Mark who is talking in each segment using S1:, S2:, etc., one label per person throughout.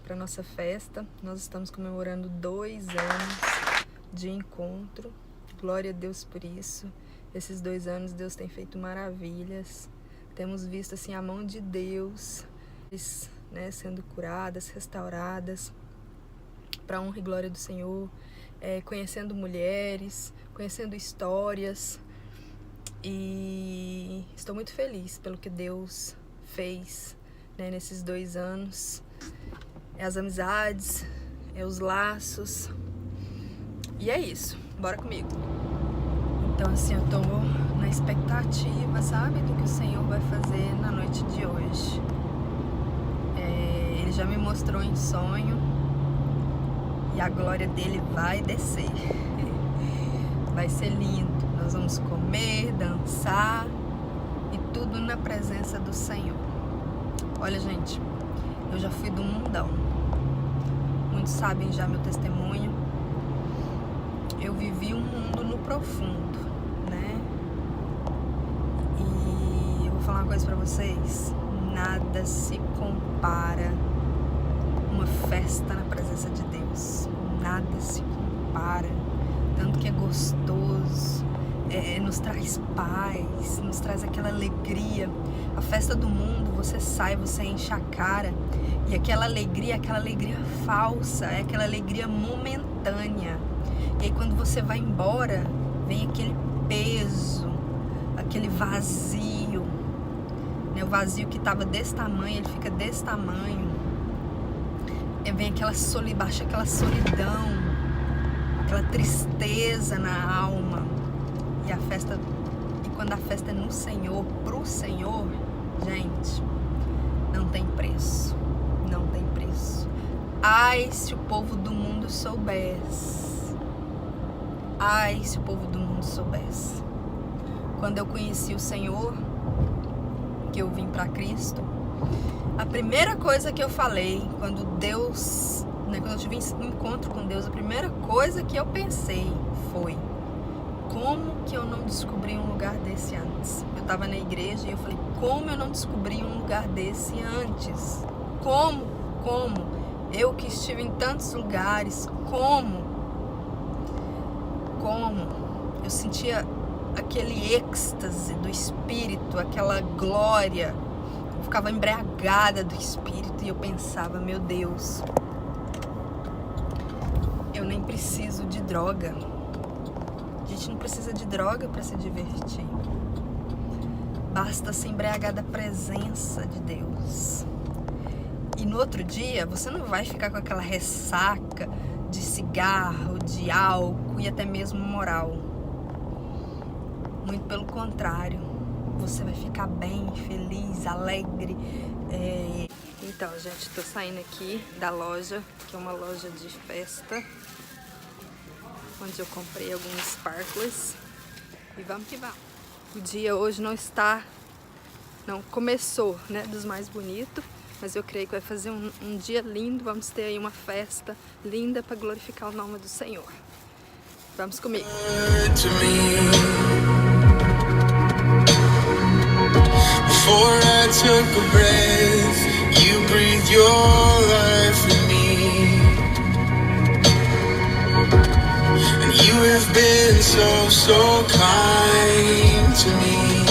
S1: para nossa festa. Nós estamos comemorando 2 anos de encontro. Glória a Deus por isso. Esses 2 anos Deus tem feito maravilhas. Temos visto assim a mão de Deus, né, sendo curadas, restauradas, para a honra e glória do Senhor, conhecendo mulheres, conhecendo histórias. E estou muito feliz pelo que Deus fez, né, nesses 2 anos. As amizades, os laços. E é isso, bora comigo. Então assim, eu tô na expectativa, sabe, do que o Senhor vai fazer na noite de hoje. Ele já me mostrou em sonho e a glória dele vai descer. Vai ser lindo. Nós vamos comer, dançar e tudo na presença do Senhor. Olha, gente, eu já fui do mundão. Muitos sabem já meu testemunho. Eu vivi um mundo no profundo, né? E eu vou falar uma coisa pra vocês. Nada se compara uma festa na presença de Deus. Nada se compara. Tanto que é gostoso, nos traz paz, nos traz aquela alegria. A festa do mundo, você sai, você enche a cara, e aquela alegria falsa, é aquela alegria momentânea. E aí quando você vai embora, vem aquele peso, aquele vazio, né? O vazio que estava desse tamanho, ele fica desse tamanho. E vem baixa aquela solidão, aquela tristeza na alma. E quando a festa é no Senhor, pro Senhor, gente, não tem preço. Não tem preço. Ai, se o povo do mundo soubesse. Ai, se o povo do mundo soubesse. Quando eu conheci o Senhor, que eu vim para Cristo, a primeira coisa que eu falei, quando eu tive um encontro com Deus, a primeira coisa que eu pensei foi: como que eu não descobri um lugar desse antes? Eu estava na igreja e eu falei: como eu não descobri um lugar desse antes? Como? Eu que estive em tantos lugares, como? Eu sentia aquele êxtase do Espírito, aquela glória. Eu ficava embriagada do Espírito e eu pensava: meu Deus, eu nem preciso de droga. A gente não precisa de droga para se divertir. Basta se embriagar da presença de Deus. E no outro dia, você não vai ficar com aquela ressaca de cigarro, de álcool e até mesmo moral. Muito pelo contrário. Você vai ficar bem, feliz, alegre. Então, gente, tô saindo aqui da loja, que é uma loja de festa, onde eu comprei alguns sparklers. E vamos que vamos. O dia hoje não começou, né, dos mais bonitos, mas eu creio que vai fazer um dia lindo. Vamos ter aí uma festa linda para glorificar o nome do Senhor. Vamos comigo.
S2: Before I took a breath, you breathed your life in me. And you have been so kind to me.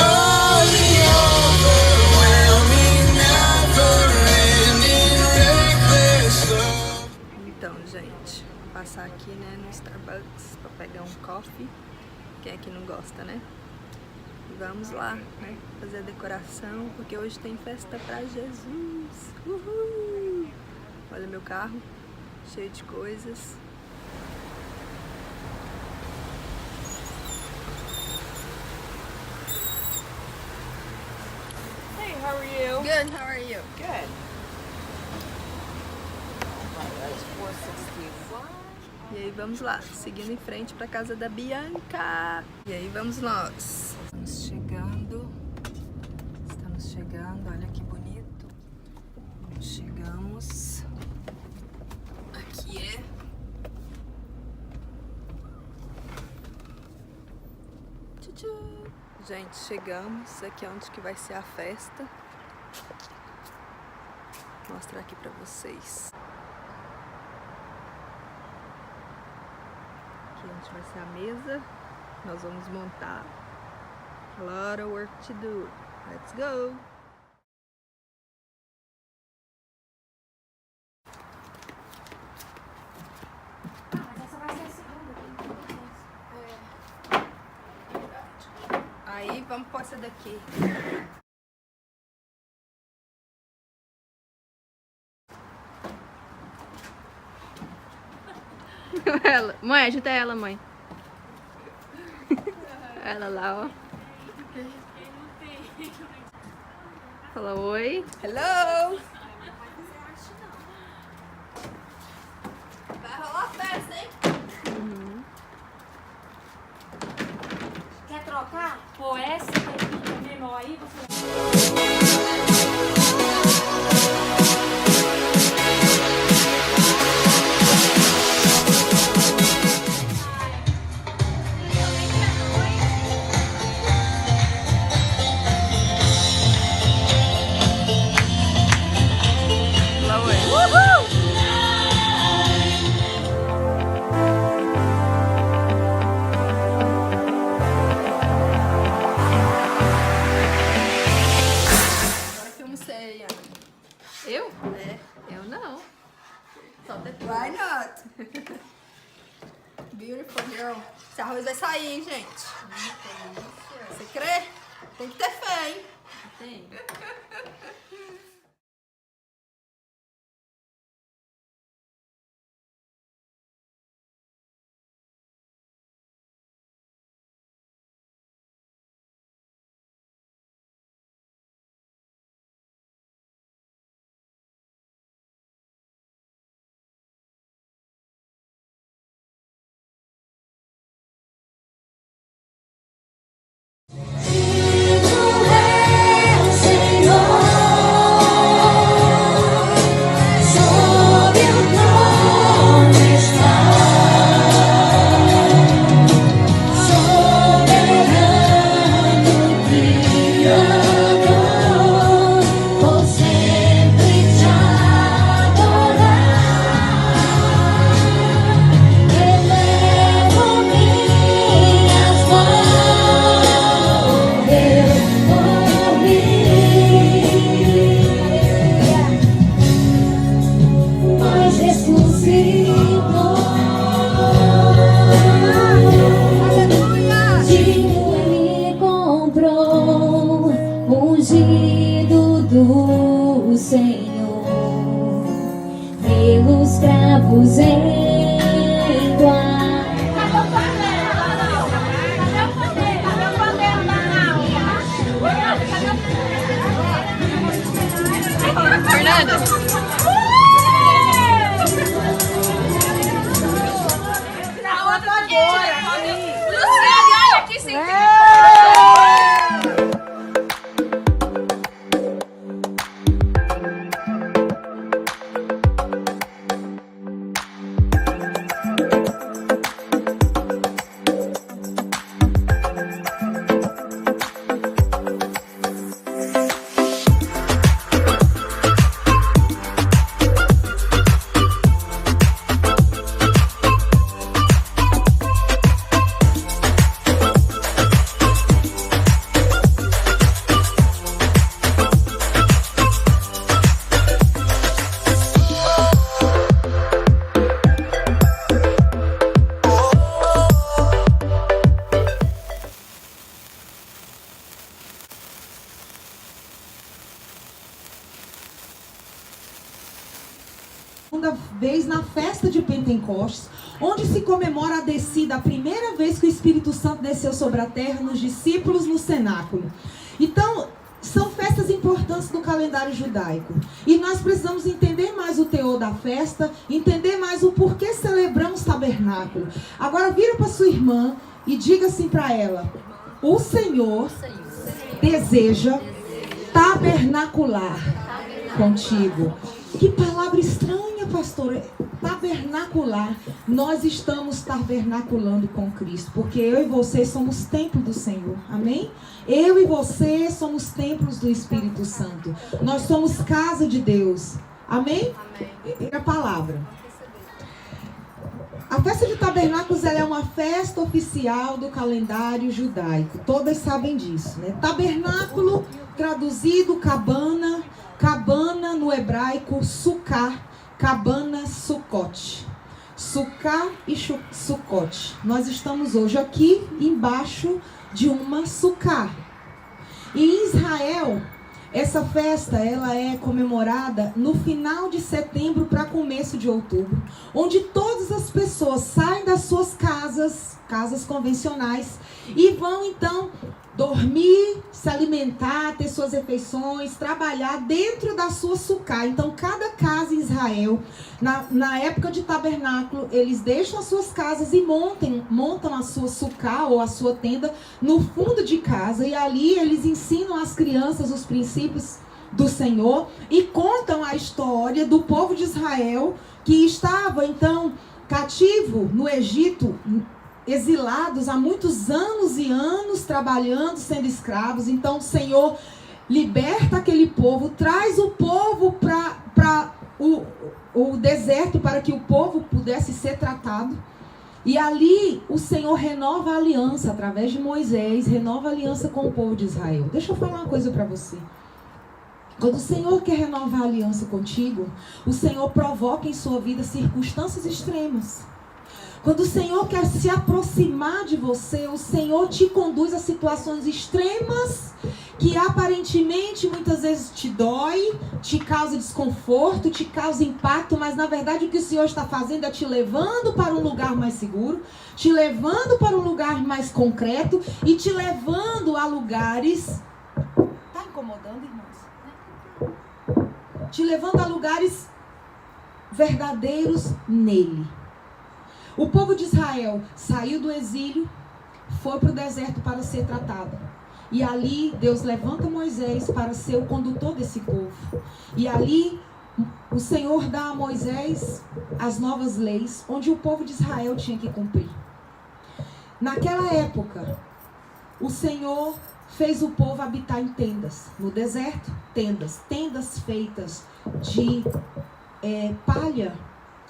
S2: Oh, the overwhelming, never-ending, reckless love.
S1: Então, gente, vou passar aqui, né, no Starbucks para pegar um coffee. Quem é que não gosta, né? E vamos lá, né, fazer a decoração, porque hoje tem festa pra Jesus. Uhul! Olha meu carro, cheio de coisas.
S3: Hey, how are you?
S1: Good, how are you?
S3: Good. That's 461.
S1: E aí vamos lá, seguindo em frente pra casa da Bianca. E aí vamos nós. Estamos chegando, olha que bonito. Chegamos. Aqui é tchau. Gente, chegamos. Aqui é onde que vai ser a festa. mostrar aqui pra vocês. Aqui onde vai ser a mesa. Nós vamos montar. A lot of work to do. Let's go! Aí vamos pôr essa daqui.
S4: Ela. Mãe, ajuda ela, mãe. Ela lá, ó. Fala oi.
S1: Hello! Vai rolar festa, hein?
S5: Quer trocar? Pô, essa daqui é menor aí, você...
S4: Fala oi.
S1: Agora filma você, Ana.
S4: Eu?
S1: É.
S4: Eu não. Só depois.
S1: Why not? Beautiful girl. Esse arroz vai sair, hein, gente? Você crê? Tem que ter fé, hein?
S4: Tem.
S5: Ungido do Senhor, pelos cravos em tua.
S4: Fernanda.
S5: Luciane, olha aqui, sem
S6: Segunda vez na festa de Pentecostes, onde se comemora a descida, a primeira vez que o Espírito Santo desceu sobre a terra nos discípulos no cenáculo. Então, são festas importantes no calendário judaico. E nós precisamos entender mais o teor da festa, entender mais o porquê celebramos tabernáculo. Agora vira para sua irmã e diga assim para ela: o Senhor deseja tabernacular contigo. Que palavra estranha, pastora. Tabernacular. Nós estamos tabernaculando com Cristo, porque eu e você somos templo do Senhor. Amém? Eu e você somos templos do Espírito Santo. Nós somos casa de Deus. Amém?
S1: Amém.
S6: É a palavra.
S1: Vamos receber.
S6: A festa de tabernáculos ela é uma festa oficial do calendário judaico. Todas sabem disso, né? Tabernáculo, traduzido cabana, cabana no hebraico sukkah, cabana sukkot. Sukkah e sukkot. Nós estamos hoje aqui embaixo de uma sukkah. E em Israel, essa festa ela é comemorada no final de setembro para começo de outubro, onde todas as pessoas saem das suas casas convencionais, e vão então dormir, se alimentar, ter suas refeições, trabalhar dentro da sua sucá. Então, cada casa em Israel, na época de tabernáculo, eles deixam as suas casas e montam a sua sucá ou a sua tenda no fundo de casa. E ali eles ensinam às crianças os princípios do Senhor e contam a história do povo de Israel que estava, então, cativo no Egito, exilados há muitos anos e anos, trabalhando, sendo escravos. Então o Senhor liberta aquele povo, traz o povo para o deserto, para que o povo pudesse ser tratado. E ali o Senhor renova a aliança, através de Moisés, renova a aliança com o povo de Israel. Deixa eu falar uma coisa para você. Quando o Senhor quer renovar a aliança contigo, o Senhor provoca em sua vida circunstâncias extremas. Quando o Senhor quer se aproximar de você, o Senhor te conduz a situações extremas que aparentemente muitas vezes te dói, te causa desconforto, te causa impacto, mas na verdade o que o Senhor está fazendo é te levando para um lugar mais seguro, te levando para um lugar mais concreto e te levando a lugares... Está incomodando, irmãos? Te levando a lugares verdadeiros nele. O povo de Israel saiu do exílio, foi para o deserto para ser tratado. E ali Deus levanta Moisés para ser o condutor desse povo. E ali o Senhor dá a Moisés as novas leis, onde o povo de Israel tinha que cumprir. Naquela época, o Senhor fez o povo habitar em tendas. No deserto, tendas feitas de palha,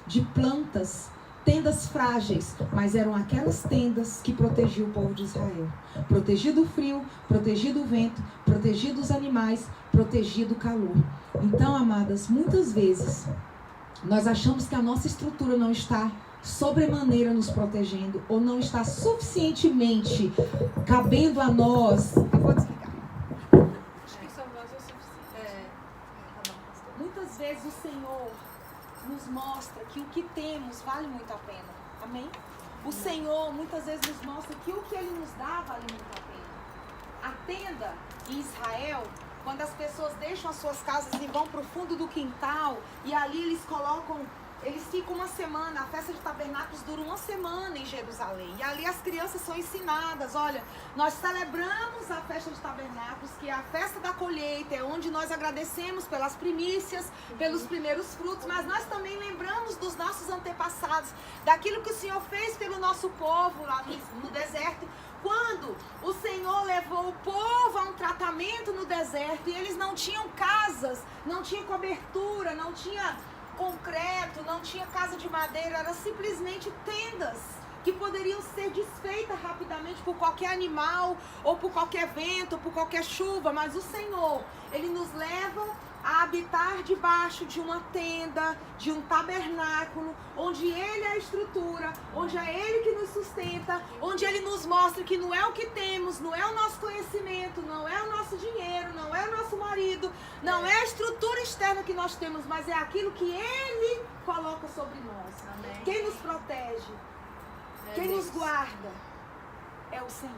S6: de plantas, tendas frágeis, mas eram aquelas tendas que protegiam o povo de Israel. Protegido do frio, protegido do vento, protegido dos animais, protegido do calor. Então, amadas, muitas vezes nós achamos que a nossa estrutura não está sobremaneira nos protegendo, ou não está suficientemente cabendo a nós. Eu vou desligar.
S3: Acho que só nós é o suficiente.
S6: Muitas vezes o Senhor nos mostra que o que temos vale muito a pena. Amém? O Senhor muitas vezes nos mostra que o que Ele nos dá vale muito a pena. A tenda em Israel, quando as pessoas deixam as suas casas e vão para o fundo do quintal, e ali eles ficam uma semana. A festa de tabernáculos dura uma semana em Jerusalém. E ali as crianças são ensinadas. Olha, nós celebramos a festa de tabernáculos, que é a festa da colheita, é onde nós agradecemos pelas primícias, pelos primeiros frutos, mas nós também lembramos dos nossos antepassados, daquilo que o Senhor fez pelo nosso povo lá no deserto, quando o Senhor levou o povo a um tratamento no deserto, e eles não tinham casas, não tinham cobertura, não tinha concreto, não tinha casa de madeira, eram simplesmente tendas que poderiam ser desfeitas rapidamente por qualquer animal, ou por qualquer vento, ou por qualquer chuva. Mas o Senhor, Ele nos leva a habitar debaixo de uma tenda, de um tabernáculo, onde Ele é a estrutura, onde é Ele que nos sustenta, onde Ele nos mostra que não é o que temos, não é o nosso conhecimento, não é o nosso dinheiro, não é o nosso marido, não é a estrutura externa que nós temos, mas é aquilo que Ele coloca sobre nós.
S1: Amém.
S6: Quem nos protege, quem nos guarda é o Senhor.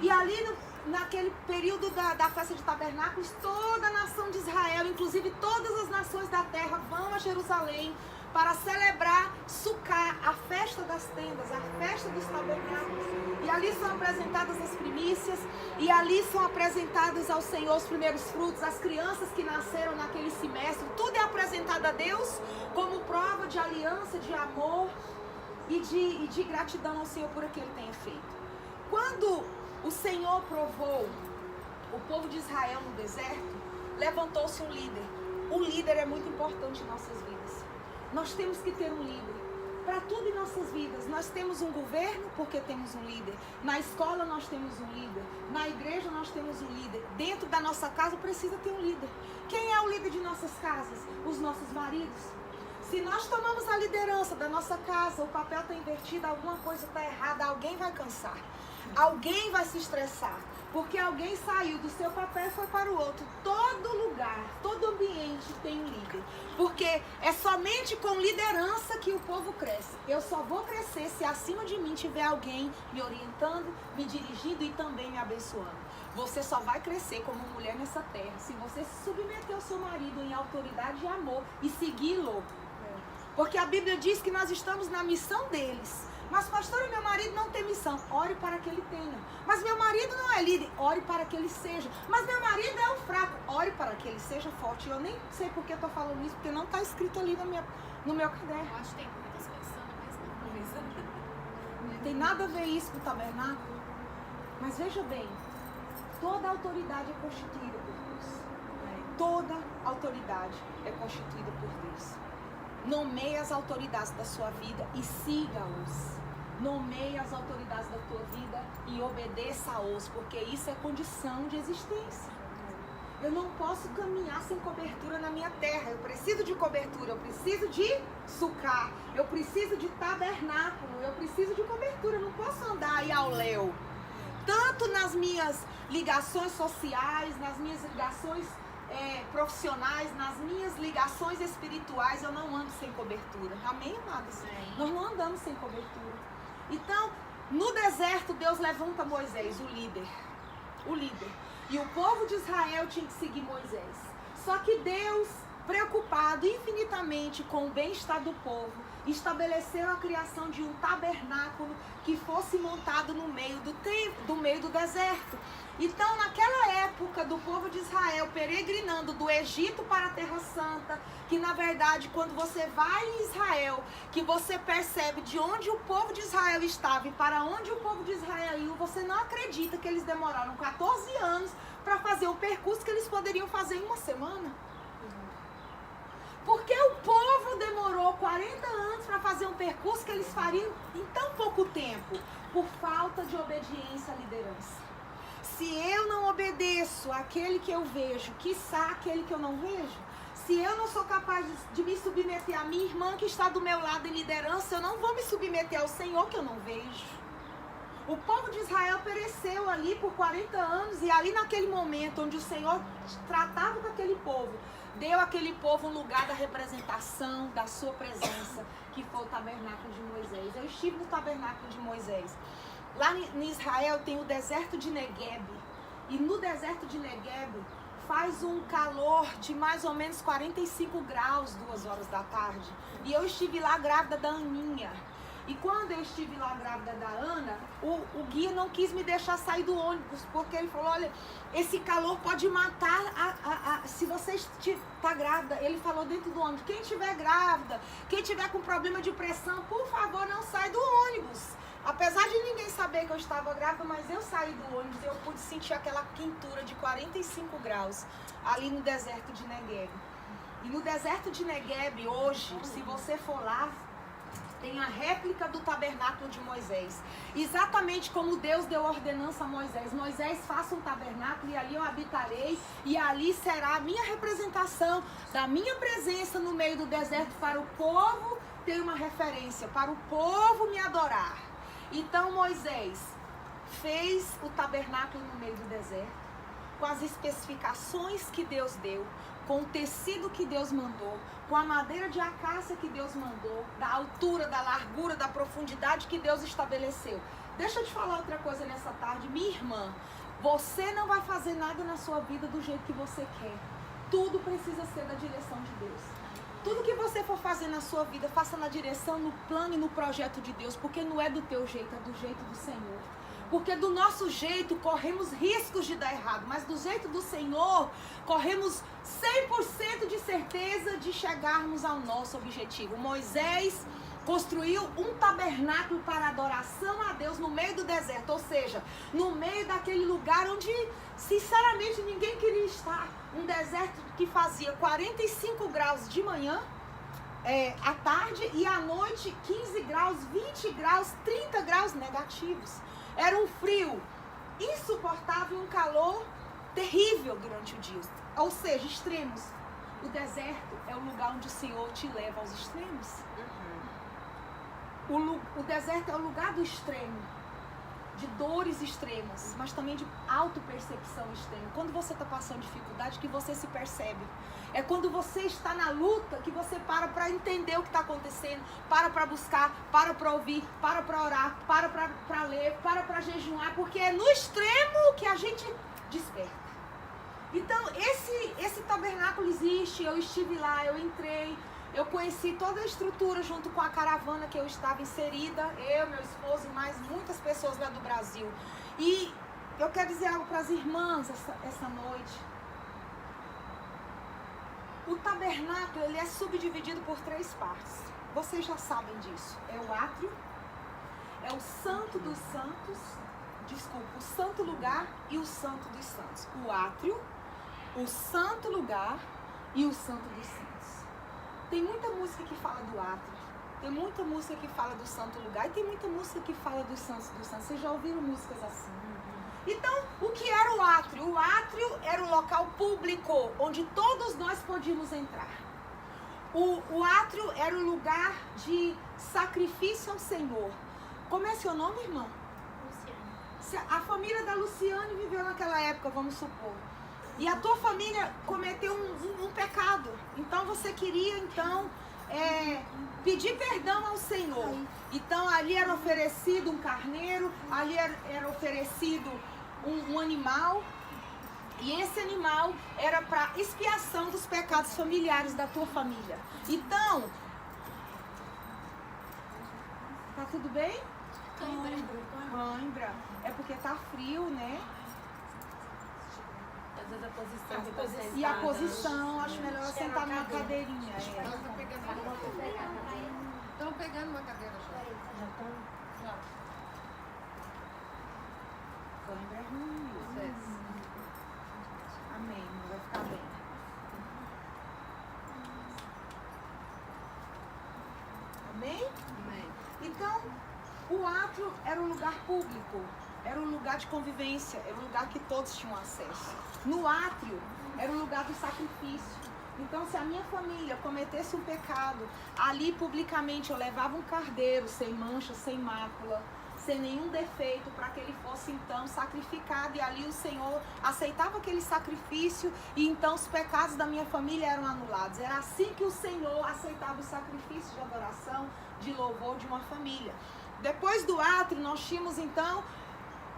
S6: E ali naquele período da festa de tabernáculos, toda a nação de Israel, inclusive todas as nações da terra, vão a Jerusalém para celebrar Sukkah, a festa das tendas, a festa dos tabernáculos. E ali são apresentadas as primícias, e ali são apresentados ao Senhor os primeiros frutos, as crianças que nasceram naquele semestre. Tudo é apresentado a Deus como prova de aliança, de amor e de gratidão ao Senhor por aquilo que Ele tenha feito. Quando o Senhor provou o povo de Israel no deserto, levantou-se um líder, o líder é muito importante em nossas vidas. Nós temos que ter um líder. Para tudo em nossas vidas. Nós temos um governo porque temos um líder. Na escola nós temos um líder. Na igreja nós temos um líder. Dentro da nossa casa precisa ter um líder. Quem é o líder de nossas casas? Os nossos maridos. Se nós tomamos a liderança da nossa casa, o papel está invertido, alguma coisa está errada, alguém vai cansar. Alguém vai se estressar. Porque alguém saiu do seu papel e foi para o outro. Todo lugar, todo ambiente tem um líder. Porque é somente com liderança que o povo cresce. Eu só vou crescer se acima de mim tiver alguém me orientando, me dirigindo e também me abençoando. Você só vai crescer como mulher nessa terra se você se submeter ao seu marido em autoridade e amor e segui-lo. Porque a Bíblia diz que nós estamos na missão deles. Mas pastor, meu marido não tem missão. Ore para que ele tenha. Mas meu marido não é líder. Ore para que ele seja. Mas meu marido é o fraco. Ore para que ele seja forte. Eu nem sei por que estou falando isso, porque não está escrito ali no meu caderno.
S4: Eu acho que tem muitas pensando a mesma coisa.
S6: Não tem nada a ver isso com o tabernáculo. Mas veja bem, toda autoridade é constituída por Deus. Toda autoridade é constituída por Deus. Nomeie as autoridades da sua vida e siga-os. Nomeie as autoridades da tua vida e obedeça-os, porque isso é condição de existência. Eu não posso caminhar sem cobertura na minha terra. Eu preciso de cobertura, eu preciso de sucar, eu preciso de tabernáculo, eu preciso de cobertura. Eu não posso andar aí ao léu. Tanto nas minhas ligações sociais, nas minhas ligações profissionais, nas minhas ligações espirituais, eu não ando sem cobertura. Amém, amados? Nós não andamos sem cobertura. Então, no deserto, Deus levanta Moisés, o líder. O líder. E o povo de Israel tinha que seguir Moisés. Só que Deus, preocupado infinitamente com o bem-estar do povo, estabeleceu a criação de um tabernáculo que fosse montado no meio do deserto. Então, naquela época do povo de Israel peregrinando do Egito para a Terra Santa, que na verdade quando você vai em Israel, que você percebe de onde o povo de Israel estava e para onde o povo de Israel ia, você não acredita que eles demoraram 14 anos para fazer o percurso que eles poderiam fazer em uma semana. Porque o povo demorou 40 anos para fazer um percurso que eles fariam em tão pouco tempo, por falta de obediência à liderança. Se eu não obedeço àquele que eu vejo, quiçá aquele que eu não vejo, se eu não sou capaz de me submeter à minha irmã que está do meu lado em liderança, eu não vou me submeter ao Senhor que eu não vejo. O povo de Israel pereceu ali por 40 anos e ali naquele momento onde o Senhor tratava com aquele povo, deu àquele povo um lugar da representação da sua presença, que foi o tabernáculo de Moisés. Eu estive no tabernáculo de Moisés. Lá em Israel tem o deserto de Negueb. E no deserto de Negueb faz um calor de mais ou menos 45 graus 2 horas da tarde. E eu estive lá grávida da Aninha. E quando eu estive lá grávida da Ana, o guia não quis me deixar sair do ônibus, porque ele falou, olha, esse calor pode matar se você está grávida. Ele falou dentro do ônibus, quem estiver grávida, quem estiver com problema de pressão, por favor, não sai do ônibus. Apesar de ninguém saber que eu estava grávida, mas eu saí do ônibus e eu pude sentir aquela quentura de 45 graus ali no deserto de Negueb. E no deserto de Negueb, hoje, se você for lá, tem a réplica do tabernáculo de Moisés. Exatamente como Deus deu ordenança a Moisés. Moisés, faça um tabernáculo e ali eu habitarei. E ali será a minha representação da minha presença no meio do deserto para o povo ter uma referência, para o povo me adorar. Então Moisés fez o tabernáculo no meio do deserto, com as especificações que Deus deu, com o tecido que Deus mandou, com a madeira de acácia que Deus mandou, da altura, da largura, da profundidade que Deus estabeleceu. Deixa eu te falar outra coisa nessa tarde, minha irmã. Você não vai fazer nada na sua vida do jeito que você quer. Tudo precisa ser da direção de Deus. Tudo que você for fazer na sua vida, faça na direção, no plano e no projeto de Deus, porque não é do teu jeito, é do jeito do Senhor. Porque do nosso jeito corremos riscos de dar errado, mas do jeito do Senhor corremos 100% de certeza de chegarmos ao nosso objetivo. Moisés construiu um tabernáculo para adoração a Deus no meio do deserto, ou seja, no meio daquele lugar onde sinceramente ninguém queria estar. Um deserto que fazia 45 graus de manhã, à tarde, e à noite 15 graus, 20 graus, 30 graus negativos. Era um frio insuportável, um calor terrível durante o dia. Ou seja, extremos. O deserto é o lugar onde o Senhor te leva aos extremos. O deserto é o lugar do extremo, de dores extremas, mas também de autopercepção extrema. Quando você está passando dificuldade, que você se percebe. É quando você está na luta que você para entender o que está acontecendo, para buscar, para ouvir, para orar, para ler, para jejuar, porque é no extremo que a gente desperta. Então, esse tabernáculo existe, eu estive lá, eu entrei, eu conheci toda a estrutura junto com a caravana que eu estava inserida, eu, meu esposo e mais muitas pessoas lá do Brasil. E eu quero dizer algo para as irmãs essa noite. O tabernáculo, ele é subdividido por 3 partes. Vocês já sabem disso. É o átrio, é o santo dos santos, o santo lugar e o santo dos santos. O átrio, o santo lugar e o santo dos santos. Tem muita música que fala do átrio, tem muita música que fala do santo lugar e tem muita música que fala dos santos dos santos. Vocês já ouviram músicas assim? Então, o que era o átrio? O átrio era o local público onde todos nós podíamos entrar. O átrio era o lugar de sacrifício ao Senhor. Como é seu nome, irmã? Luciane. A família da Luciane viveu naquela época, vamos supor. E a tua família cometeu um pecado. Então você queria pedir perdão ao Senhor. Então ali era oferecido um carneiro, ali era oferecido um animal. E esse animal era para expiação dos pecados familiares da tua família. Então, tá tudo bem? Cãibra. É porque tá frio, né?
S4: Às vezes a posição.
S6: E a posição, acho melhor sentar numa cadeirinha.
S3: Estão pegando uma cadeira já. Já.
S6: Cãibra é ruim. Amém, vai ficar bem. Amém?
S3: Amém.
S6: Então, o átrio era um lugar público, era um lugar de convivência, era um lugar que todos tinham acesso. No átrio, era um lugar do sacrifício. Então, se a minha família cometesse um pecado, ali publicamente eu levava um carneiro sem mancha, sem mácula, sem nenhum defeito, para que ele fosse então sacrificado, e ali o Senhor aceitava aquele sacrifício, e então os pecados da minha família eram anulados. Era assim que o Senhor aceitava o sacrifício de adoração, de louvor de uma família. Depois do átrio, nós tínhamos então,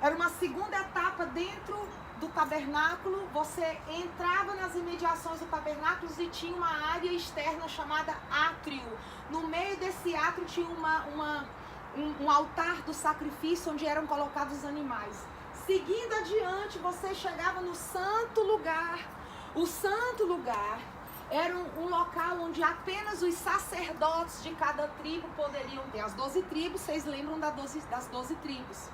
S6: era uma segunda etapa dentro do tabernáculo. Você entrava nas imediações do tabernáculo e tinha uma área externa chamada átrio. No meio desse átrio tinha um altar do sacrifício onde eram colocados os animais. Seguindo adiante, você chegava no santo lugar. O santo lugar era um local onde apenas os sacerdotes de cada tribo poderiam ter. As 12 tribos, vocês lembram das 12 tribos?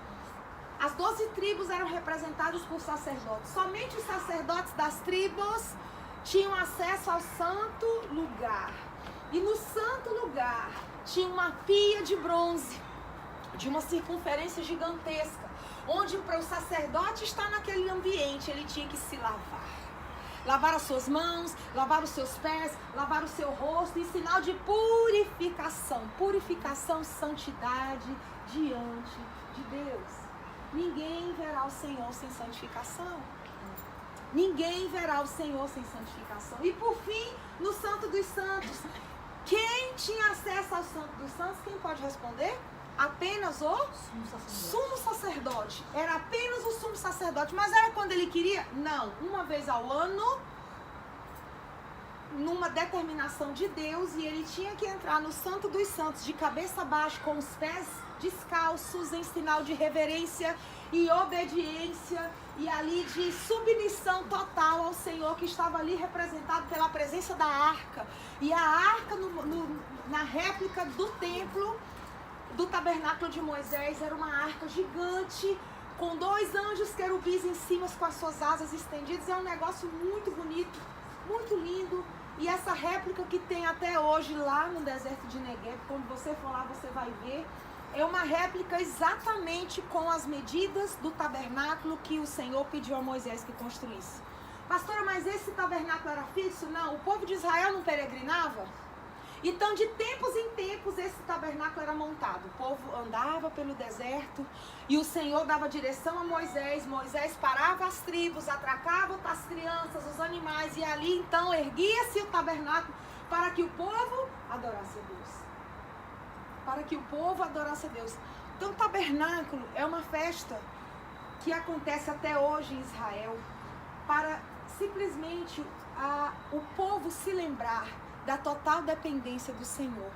S6: As 12 tribos eram representadas por sacerdotes. Somente os sacerdotes das tribos tinham acesso ao santo lugar. E no santo lugar tinha uma pia de bronze, de uma circunferência gigantesca, onde para o sacerdote estar naquele ambiente, ele tinha que se lavar. Lavar as suas mãos, lavar os seus pés, lavar o seu rosto, em sinal de purificação. Purificação, santidade diante de Deus. Ninguém verá o Senhor sem santificação. Ninguém verá o Senhor sem santificação. E por fim, no Santo dos Santos, quem tinha acesso ao Santo dos Santos? Quem pode responder? Apenas o sumo sacerdote. Era apenas o sumo sacerdote. Mas era quando ele queria? Não. Uma vez ao ano. numa determinação de Deus, e ele tinha que entrar no Santo dos Santos de cabeça baixa, com os pés descalços, em sinal de reverência e obediência, e ali de submissão total ao Senhor, que estava ali representado pela presença da arca. E a arca na réplica do templo, do tabernáculo de Moisés, era uma arca gigante, com 2 anjos querubins em cima com as suas asas estendidas. É um negócio muito bonito, muito lindo. E essa réplica que tem até hoje lá no deserto de Negueb, quando você for lá você vai ver, é uma réplica exatamente com as medidas do tabernáculo que o Senhor pediu a Moisés que construísse. Pastora, mas esse tabernáculo era fixo? Não, o povo de Israel não peregrinava? Então, de tempos em tempos, esse tabernáculo era montado. O povo andava pelo deserto e o Senhor dava direção a Moisés. Moisés parava as tribos, atracava as crianças, os animais, e ali então erguia-se o tabernáculo para que o povo adorasse a Deus. Para que o povo adorasse a Deus. Então, o tabernáculo é uma festa que acontece até hoje em Israel para simplesmente o povo se lembrar da total dependência do Senhor.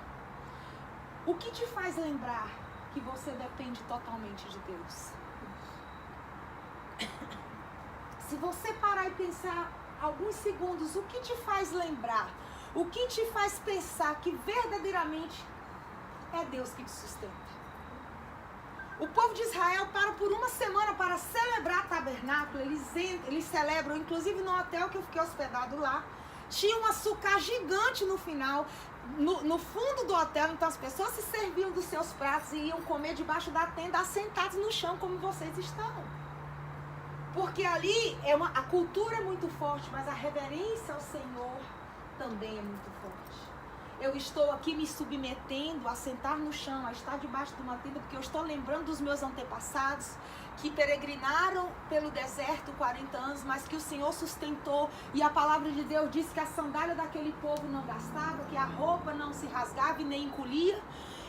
S6: O que te faz lembrar que você depende totalmente de Deus? Se você parar e pensar alguns segundos, o que te faz lembrar? O que te faz pensar que verdadeiramente é Deus que te sustenta? O povo de Israel para por uma semana para celebrar tabernáculo. Eles celebram, inclusive no hotel que eu fiquei hospedado lá, tinha um açúcar gigante no final, no fundo do hotel. Então as pessoas se serviam dos seus pratos e iam comer debaixo da tenda, assentados no chão como vocês estão. Porque ali a cultura é muito forte, mas a reverência ao Senhor também é muito forte. Eu estou aqui me submetendo a sentar no chão, a estar debaixo de uma tenda, porque eu estou lembrando dos meus antepassados que peregrinaram pelo deserto 40 anos, mas que o Senhor sustentou. E a palavra de Deus diz que a sandália daquele povo não gastava, que a roupa não se rasgava e nem encolhia,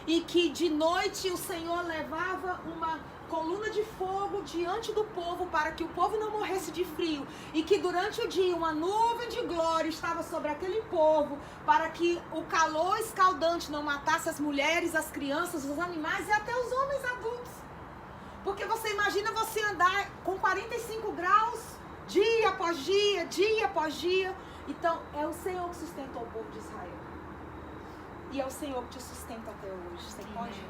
S6: e que de noite o Senhor levava uma coluna de fogo diante do povo para que o povo não morresse de frio, e que durante o dia uma nuvem de glória estava sobre aquele povo para que o calor escaldante não matasse as mulheres, as crianças, os animais e até os homens adultos. Porque você imagina você andar com 45 graus dia após dia, dia após dia. Então é o Senhor que sustentou o povo de Israel, e é o Senhor que te sustenta até hoje.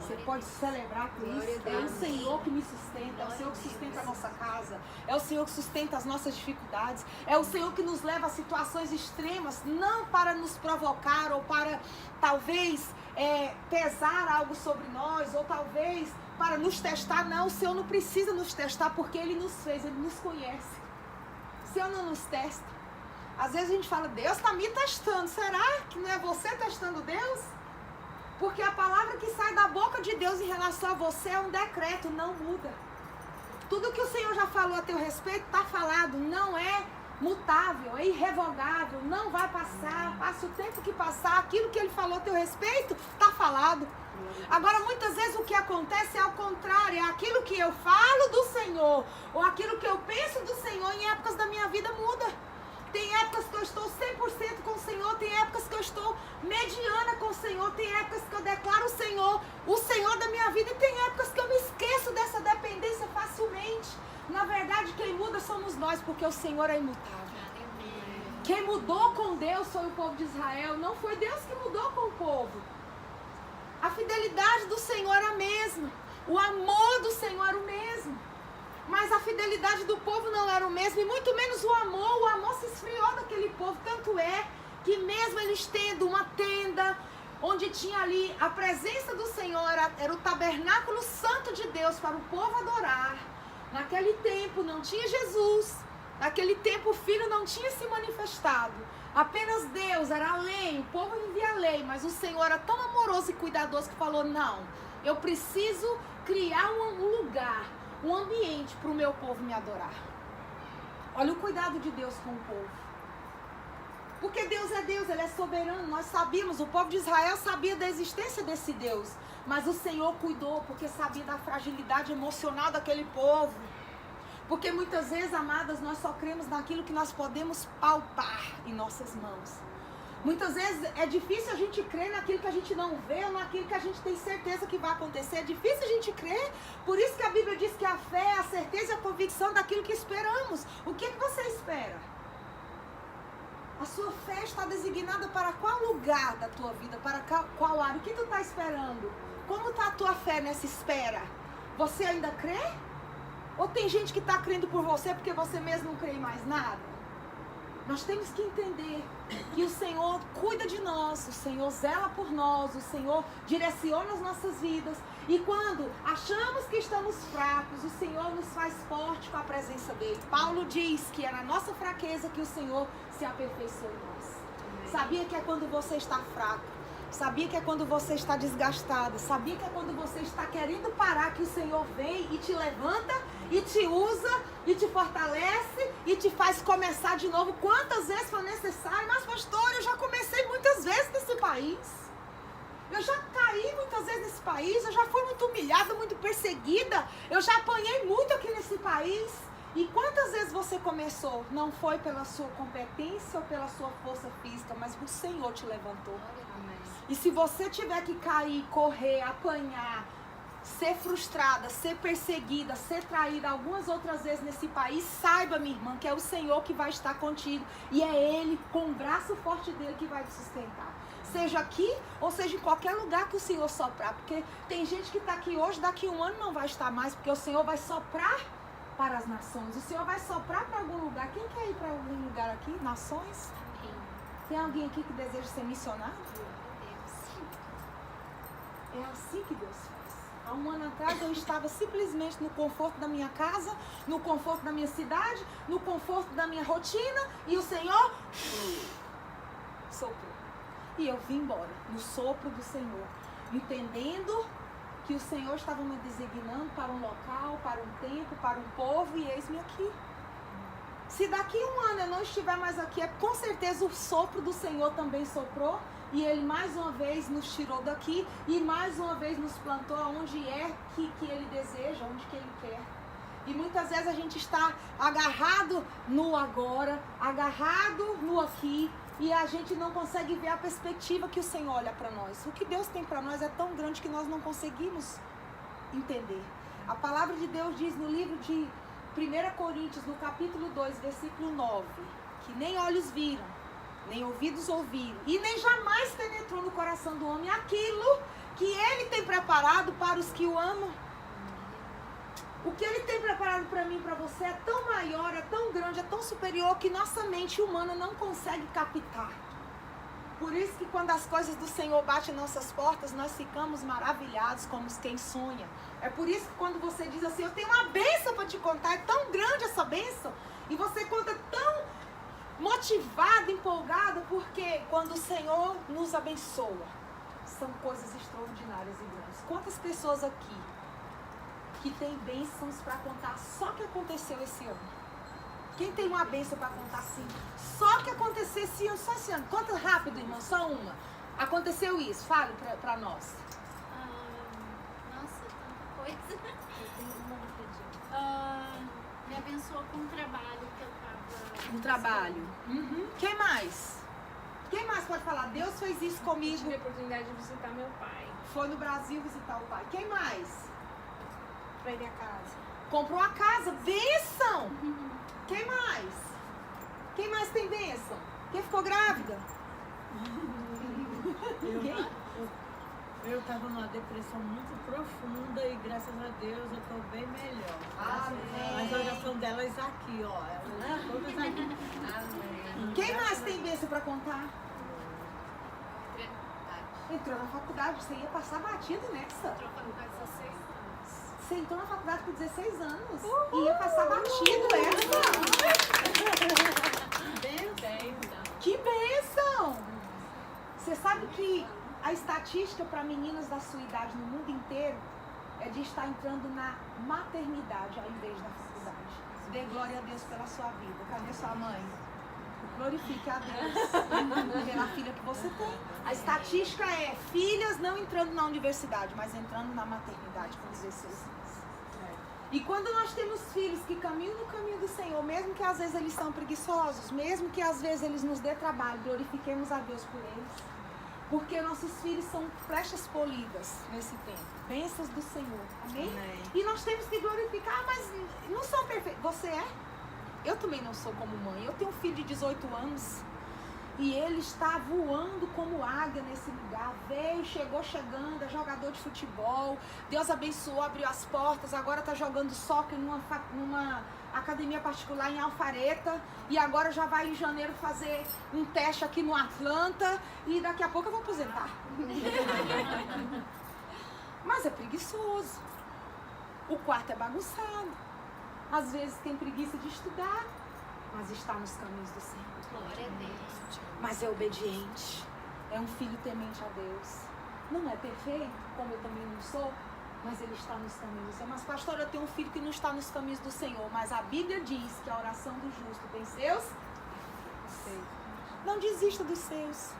S6: Você pode celebrar por isso. É o Senhor que me sustenta, é o Senhor que sustenta a nossa casa, é o Senhor que sustenta as nossas dificuldades, é o Senhor que nos leva a situações extremas, não para nos provocar ou para talvez pesar algo sobre nós, ou talvez para nos testar. Não, o Senhor não precisa nos testar, porque Ele nos fez, Ele nos conhece. O Senhor não nos testa. Às vezes a gente fala, Deus está me testando. Será que não é você testando Deus? Porque a palavra que sai da boca de Deus em relação a você é um decreto, não muda. Tudo que o Senhor já falou a teu respeito está falado, não é mutável, é irrevogável, não vai passar, passa o tempo que passar, aquilo que Ele falou a teu respeito está falado. Agora, muitas vezes o que acontece é ao contrário, é aquilo que eu falo do Senhor, ou aquilo que eu penso do Senhor, em épocas da minha vida muda. Tem épocas que eu estou 100% com o Senhor, tem épocas que eu estou mediana com o Senhor, tem épocas que eu declaro o Senhor da minha vida, e tem épocas que eu me esqueço dessa dependência facilmente. Na verdade, quem muda somos nós, porque o Senhor é imutável. Quem mudou com Deus foi o povo de Israel, não foi Deus que mudou com o povo. A fidelidade do Senhor era a mesma, o amor do Senhor era o mesmo. Mas a fidelidade do povo não era o mesmo, e muito menos o amor se esfriou daquele povo. Tanto é que mesmo eles tendo uma tenda, onde tinha ali a presença do Senhor, era o tabernáculo santo de Deus para o povo adorar. Naquele tempo não tinha Jesus, naquele tempo o Filho não tinha se manifestado. Apenas Deus, era a lei, o povo vivia a lei, mas o Senhor era tão amoroso e cuidadoso que falou, não, eu preciso criar um lugar, um ambiente para o meu povo me adorar. Olha o cuidado de Deus com o povo. Porque Deus é Deus, Ele é soberano. Nós sabíamos, o povo de Israel sabia da existência desse Deus, mas o Senhor cuidou, porque sabia da fragilidade emocional daquele povo. Porque muitas vezes, amadas, nós só cremos naquilo que nós podemos palpar em nossas mãos. Muitas vezes é difícil a gente crer naquilo que a gente não vê ou naquilo que a gente tem certeza que vai acontecer. É difícil a gente crer, por isso que a Bíblia diz que a fé é a certeza e a convicção daquilo que esperamos. O que você espera? A sua fé está designada para qual lugar da tua vida? Para qual área? O que tu está esperando? Como está a tua fé nessa espera? Você ainda crê? Ou tem gente que está crendo por você porque você mesmo não crê em mais nada? Nós temos que entender que o Senhor cuida de nós, o Senhor zela por nós, o Senhor direciona as nossas vidas. E quando achamos que estamos fracos, o Senhor nos faz forte com a presença dEle. Paulo diz que é na nossa fraqueza que o Senhor se aperfeiçoa em nós. Sabia que é quando você está fraco? Sabia que é quando você está desgastado? Sabia que é quando você está querendo parar que o Senhor vem e te levanta e te usa e te fortalece e te faz começar de novo quantas vezes for necessário? Mas pastor, eu já comecei muitas vezes nesse país. Eu já caí muitas vezes nesse país, eu já fui muito humilhada, muito perseguida, eu já apanhei muito aqui nesse país. E quantas vezes você começou? Não foi pela sua competência ou pela sua força física, mas o Senhor te levantou. E se você tiver que cair, correr, apanhar, ser frustrada, ser perseguida, ser traída algumas outras vezes nesse país, saiba, minha irmã, que é o Senhor que vai estar contigo. E é Ele, com o braço forte dele, que vai te sustentar. Seja aqui ou seja em qualquer lugar que o Senhor soprar. Porque tem gente que está aqui hoje, daqui a um ano não vai estar mais, porque o Senhor vai soprar para as nações. O Senhor vai soprar para algum lugar. Quem quer ir para algum lugar aqui? Nações? Tem alguém aqui que deseja ser missionário? É assim que Deus faz. Há um ano atrás eu estava simplesmente no conforto da minha casa, no conforto da minha cidade, no conforto da minha rotina, e o Senhor soprou. E eu vim embora no sopro do Senhor, entendendo que o Senhor estava me designando para um local, para um tempo, para um povo, e eis-me aqui. Se daqui a um ano eu não estiver mais aqui, é com certeza o sopro do Senhor também soprou, e Ele mais uma vez nos tirou daqui, e mais uma vez nos plantou aonde é que Ele deseja, onde que Ele quer. E muitas vezes a gente está agarrado no agora, agarrado no aqui, e a gente não consegue ver a perspectiva que o Senhor olha para nós. O que Deus tem para nós é tão grande que nós não conseguimos entender. A palavra de Deus diz no livro de 1 Coríntios, no capítulo 2, versículo 9, que nem olhos viram, nem ouvidos ouviram, e nem jamais penetrou no coração do homem aquilo que Ele tem preparado para os que o amam. O que Ele tem preparado para mim e para você é tão maior, é tão grande, é tão superior que nossa mente humana não consegue captar. Por isso que quando as coisas do Senhor batem em nossas portas, nós ficamos maravilhados como quem sonha. É por isso que quando você diz assim, eu tenho uma bênção para te contar, é tão grande essa bênção, e você conta tão motivado, empolgado, porque quando o Senhor nos abençoa, são coisas extraordinárias e grandes. Quantas pessoas aqui que tem bênçãos para contar só que aconteceu esse ano? Quem tem uma bênção para contar assim? Só que aconteceu esse ano, só esse ano. Conta rápido, irmã, só uma. Aconteceu isso, fale para nós.
S4: Nossa, tanta coisa. Me abençoou com um trabalho que eu estava...
S6: Um trabalho. Uhum. Quem mais? Quem mais pode falar? Deus fez isso comigo.
S5: Tive a oportunidade de visitar meu pai.
S6: Foi no Brasil visitar o pai. Quem mais?
S5: Pra ir a casa.
S6: Comprou a casa. Bênção! Quem mais? Quem mais tem bênção? Quem ficou grávida?
S3: Eu estava numa depressão muito profunda e graças a Deus eu estou bem melhor.
S6: Amém.
S3: Mas a oração delas aqui, ó. Elas todas aqui.
S4: Amém.
S6: Quem mais tem bênção para contar? Entrou na faculdade. Você ia passar batido nessa.
S4: Entrou na faculdade há 6 anos.
S6: Você entrou na faculdade com 16 anos. E ia passar batido essa. Que bênção! Você sabe que a estatística para meninas da sua idade no mundo inteiro é de estar entrando na maternidade ao invés da faculdade. Dê glória a Deus pela sua vida. Cadê sua mãe? Glorifique a Deus pela filha que você tem. A estatística é filhas não entrando na universidade, mas entrando na maternidade com 16 anos. E quando nós temos filhos que caminham no caminho do Senhor, mesmo que às vezes eles são preguiçosos, mesmo que às vezes eles nos dê trabalho, glorifiquemos a Deus por eles. Porque nossos filhos são flechas polidas nesse tempo. Bênçãos do Senhor. Amém?
S1: Amém.
S6: E nós temos que glorificar, mas não são perfeitos. Você é? Eu também não sou como mãe. Eu tenho um filho de 18 anos. E ele está voando como águia nesse lugar. Veio, chegou chegando, é jogador de futebol. Deus abençoou, abriu as portas. Agora está jogando soccer numa academia particular em Alpharetta. E agora já vai em janeiro fazer um teste aqui no Atlanta. E daqui a pouco eu vou aposentar. Mas é preguiçoso. O quarto é bagunçado. Às vezes tem preguiça de estudar. Mas está nos caminhos do Senhor.
S4: Glória a Deus.
S6: Mas é obediente, é um filho temente a Deus. Não é perfeito, como eu também não sou, mas ele está nos caminhos do Senhor. Mas pastor, eu tenho um filho que não está nos caminhos do Senhor, mas a Bíblia diz que a oração do justo tem seus. Não desista dos seus.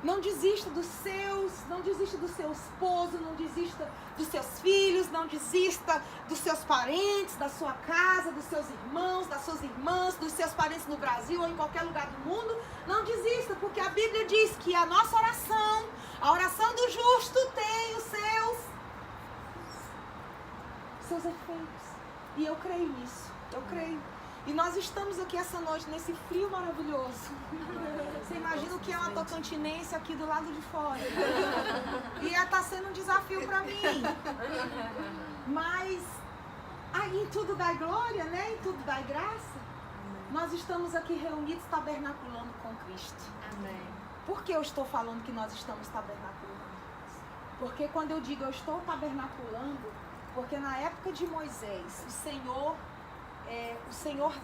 S6: Não desista dos seus, não desista do seu esposo, não desista dos seus filhos, não desista dos seus parentes, da sua casa, dos seus irmãos, das suas irmãs, dos seus parentes no Brasil ou em qualquer lugar do mundo. Não desista, porque a Bíblia diz que a nossa oração, a oração do justo tem os seus efeitos. E eu creio nisso, eu creio. E nós estamos aqui essa noite nesse frio maravilhoso. Você imagina o que é uma tocantinense aqui do lado de fora. E está sendo um desafio para mim. Mas aí em tudo dá glória, né? Em tudo dá graça. Nós estamos aqui reunidos tabernaculando com Cristo.
S4: Amém.
S6: Por que eu estou falando que nós estamos tabernaculando? Porque quando eu digo eu estou tabernaculando, porque na época de Moisés, o Senhor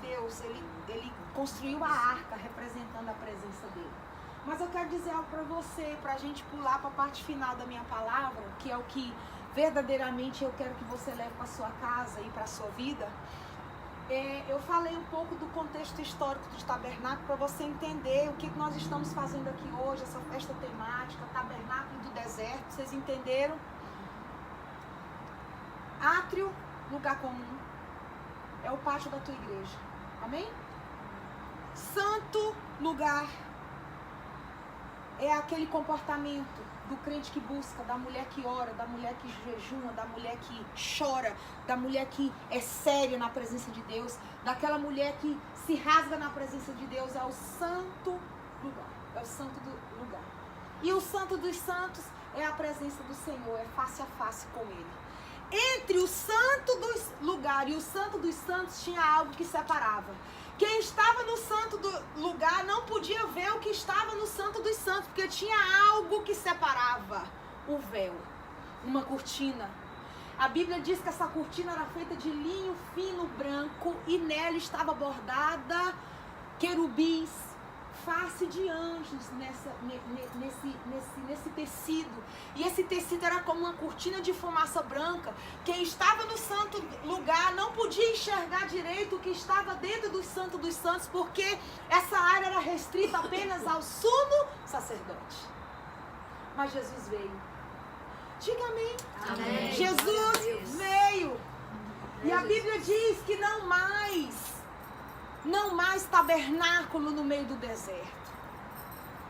S6: Deus, ele construiu a arca representando a presença dele. Mas eu quero dizer algo para você, para a gente pular para a parte final da minha palavra, que é o que verdadeiramente eu quero que você leve para a sua casa e para a sua vida. Eu falei um pouco do contexto histórico dos tabernáculos para você entender o que nós estamos fazendo aqui hoje, essa festa temática, tabernáculo do deserto, vocês entenderam? Átrio, lugar comum. É o pátio da tua igreja. Amém? Santo lugar é aquele comportamento do crente que busca, da mulher que ora, da mulher que jejuma, da mulher que chora, da mulher que é séria na presença de Deus, daquela mulher que se rasga na presença de Deus. É o santo lugar. É o santo lugar. E o santo dos santos é a presença do Senhor, é face a face com Ele. Entre o santo dos lugares e o santo dos santos tinha algo que separava. Quem estava no santo do lugar não podia ver o que estava no santo dos santos, porque tinha algo que separava. O véu, uma cortina. A Bíblia diz que essa cortina era feita de linho fino branco e nela estava bordada querubins, face de anjos nesse tecido. E esse tecido era como uma cortina de fumaça branca. Quem estava no santo lugar não podia enxergar direito o que estava dentro do santo dos santos, porque essa área era restrita apenas ao sumo sacerdote. Mas Jesus veio. Diga amém.
S4: Amém.
S6: Jesus veio. E a Bíblia diz que não mais tabernáculo no meio do deserto.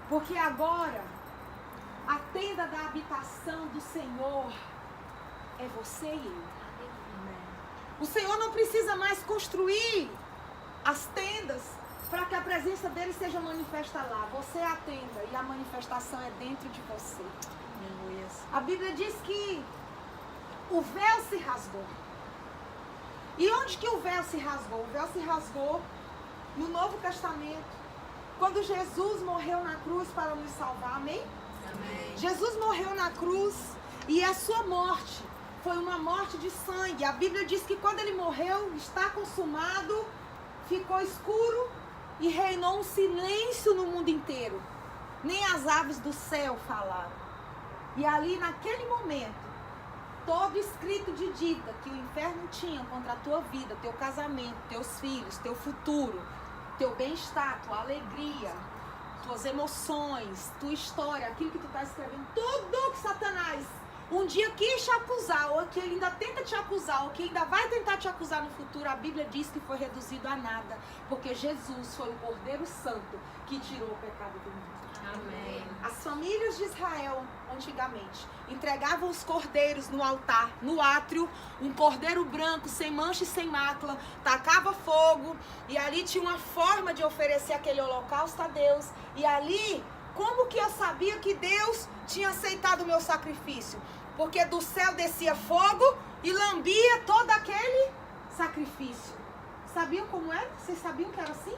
S6: Porque agora a tenda da habitação do Senhor é você e eu. O Senhor não precisa mais construir as tendas para que a presença dele seja manifesta lá. Você é a tenda e a manifestação é dentro de você. A Bíblia diz que o véu se rasgou. E onde que o véu se rasgou? O véu se rasgou no Novo Testamento, quando Jesus morreu na cruz para nos salvar. Amém?
S4: Amém.
S6: Jesus morreu na cruz e a sua morte foi uma morte de sangue. A Bíblia diz que quando ele morreu, está consumado, ficou escuro e reinou um silêncio no mundo inteiro. Nem as aves do céu falaram. E ali, naquele momento, todo escrito de dívida que o inferno tinha contra a tua vida, teu casamento, teus filhos, teu futuro, teu bem-estar, tua alegria, tuas emoções, tua história, aquilo que tu está escrevendo, tudo que Satanás um dia quis te acusar, ou que ele ainda tenta te acusar, ou que ainda vai tentar te acusar no futuro, a Bíblia diz que foi reduzido a nada, porque Jesus foi o Cordeiro Santo que tirou o pecado do mundo.
S4: Amém.
S6: As famílias de Israel, antigamente, entregavam os cordeiros no altar, no átrio, um cordeiro branco, sem mancha e sem mácula, tacava fogo, e ali tinha uma forma de oferecer aquele holocausto a Deus. E ali, como que eu sabia que Deus tinha aceitado o meu sacrifício? Porque do céu descia fogo e lambia todo aquele sacrifício. Sabiam como era? Vocês sabiam que era assim?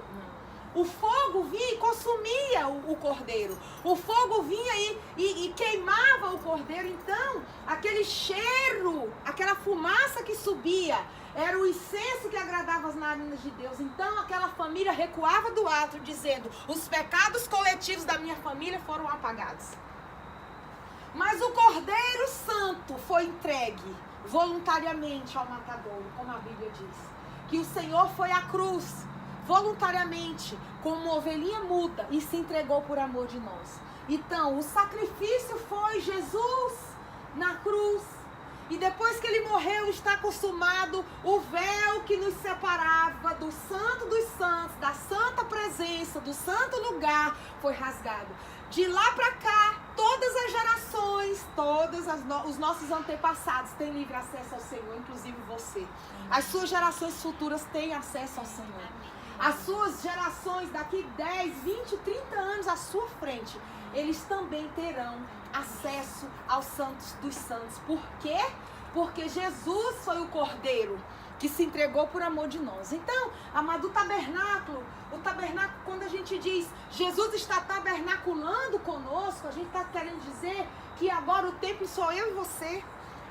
S6: O fogo vinha e consumia o cordeiro. O fogo vinha e queimava o cordeiro. Então, aquele cheiro, aquela fumaça que subia, era o incenso que agradava as narinas de Deus. Então, aquela família recuava do átrio, dizendo: os pecados coletivos da minha família foram apagados. Mas o Cordeiro Santo foi entregue voluntariamente ao matadouro, como a Bíblia diz. Que o Senhor foi à cruz voluntariamente, como uma ovelhinha muda, e se entregou por amor de nós. Então, o sacrifício foi Jesus na cruz. E depois que ele morreu, está consumado o véu que nos separava do Santo dos Santos, da Santa Presença, do Santo Lugar, foi rasgado. De lá para cá, todas as gerações, os nossos antepassados têm livre acesso ao Senhor, inclusive você. As suas gerações futuras têm acesso ao Senhor. As suas gerações daqui 10, 20, 30 anos à sua frente, eles também terão acesso aos santos dos santos. Por quê? Porque Jesus foi o Cordeiro que se entregou por amor de nós. Então, amado, o tabernáculo, quando a gente diz Jesus está tabernaculando conosco, a gente está querendo dizer que agora o templo sou eu e você.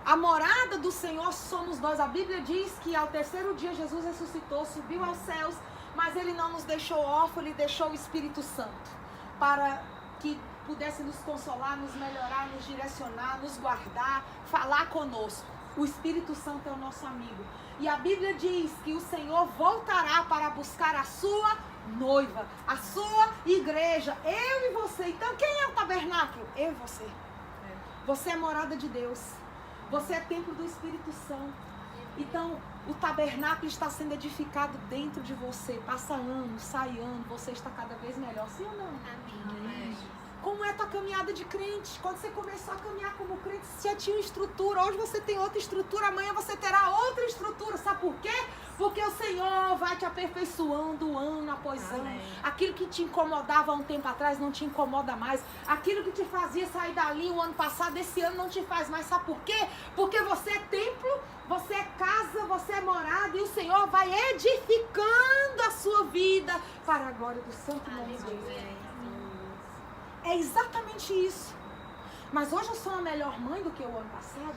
S6: A morada do Senhor somos nós. A Bíblia diz que ao terceiro dia Jesus ressuscitou, subiu aos céus, mas ele não nos deixou órfãos, ele deixou o Espírito Santo para que pudesse nos consolar, nos melhorar, nos direcionar, nos guardar, falar conosco. O Espírito Santo é o nosso amigo. E a Bíblia diz que o Senhor voltará para buscar a sua noiva, a sua igreja, eu e você. Então quem é o tabernáculo? Eu e você. Você é morada de Deus. Você é templo do Espírito Santo. Então, o tabernáculo está sendo edificado dentro de você. Passa ano, sai ano, você está cada vez melhor. Sim ou não?
S4: Amém.
S6: Como é a tua caminhada de crente? Quando você começou a caminhar como crente, você já tinha uma estrutura. Hoje você tem outra estrutura, amanhã você terá outra estrutura. Sabe por quê? Porque o Senhor vai te aperfeiçoando ano após ano. Aquilo que te incomodava há um tempo atrás não te incomoda mais. Aquilo que te fazia sair dali o ano passado, esse ano não te faz mais. Sabe por quê? Porque você é templo, você é casa, você é morada, e o Senhor vai edificando a sua vida para a glória do santo nome de Deus. É exatamente isso. Mas hoje eu sou uma melhor mãe do que o ano passado.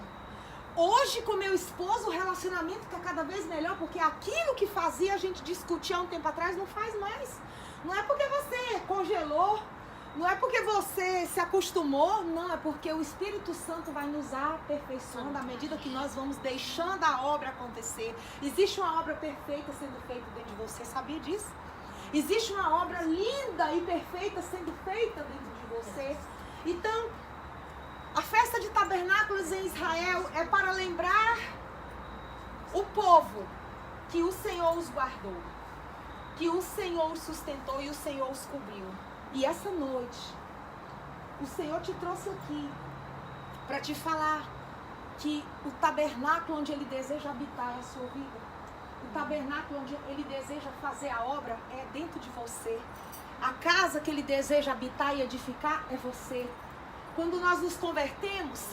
S6: Hoje, com meu esposo, o relacionamento está cada vez melhor, porque aquilo que fazia a gente discutir há um tempo atrás não faz mais. Não é porque você congelou, não é porque você se acostumou, não, é porque o Espírito Santo vai nos aperfeiçoando à medida que nós vamos deixando a obra acontecer. Existe uma obra perfeita sendo feita dentro de você, sabia disso? Existe uma obra linda e perfeita sendo feita dentro de você. Então, a festa de tabernáculos em Israel é para lembrar o povo que o Senhor os guardou, que o Senhor os sustentou e o Senhor os cobriu. E essa noite, o Senhor te trouxe aqui para te falar que o tabernáculo onde Ele deseja habitar é a sua vida. O tabernáculo onde Ele deseja fazer a obra é dentro de você. A casa que Ele deseja habitar e edificar é você. Quando nós nos convertemos,